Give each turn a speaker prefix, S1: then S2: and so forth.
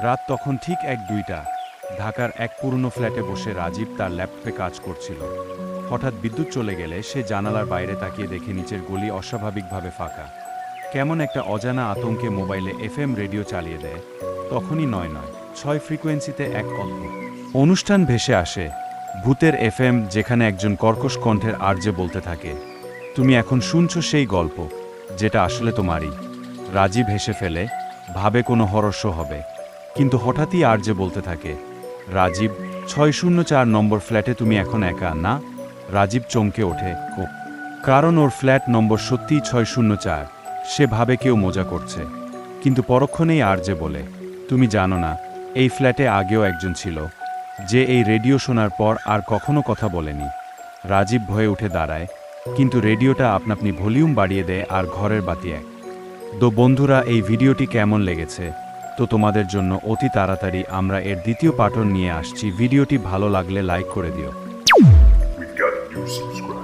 S1: রাত তখন ঠিক 1-2টা। ঢাকার এক পুরনো ফ্ল্যাটে বসে রাজীব তার ল্যাপটপে কাজ করছিল। হঠাৎ বিদ্যুৎ চলে গেলে সে জানালার বাইরে তাকিয়ে দেখে নিচের গলি অস্বাভাবিকভাবে ফাঁকা। কেমন একটা অজানা আতঙ্কে মোবাইলে এফএম রেডিও চালিয়ে দেয়। তখনই 996 ফ্রিকোয়েন্সিতে এক অদ্ভুত অনুষ্ঠান ভেসে আসে। ভূতের এফএম, যেখানে একজন কর্কশ কণ্ঠের আরজে বলতে থাকে, তুমি এখন শুনছো সেই গল্প যেটা আসলে তোমারই। রাজীব হেসে ফেলে, ভাবে কোনো হরর শো হবে। কিন্তু হঠাৎই আরজে বলতে থাকে, রাজীব, 604 নম্বর ফ্ল্যাটে তুমি এখন একা না। রাজীব চমকে ওঠে, কারণ ওর ফ্ল্যাট নম্বর সত্যিই 604। সে ভাবে কেউ মজা করছে, কিন্তু পরক্ষণেই আরজে বলে, তুমি জানো না, এই ফ্ল্যাটে আগেও একজন ছিল, যে এই রেডিও শোনার পর আর কখনো কথা বলেনি। রাজীব ভয়ে উঠে দাঁড়ায়, কিন্তু রেডিওটা আপনি ভলিউম বাড়িয়ে দেয় আর ঘরের বাতি এক। তো বন্ধুরা, এই ভিডিওটি কেমন লেগেছে? তো তোমাদের জন্য অতি তাড়াতাড়ি আমরা এর দ্বিতীয় পার্ট নিয়ে আসছি। ভিডিওটি ভালো লাগলে লাইক করে দিও।
S2: We've got a new subscriber.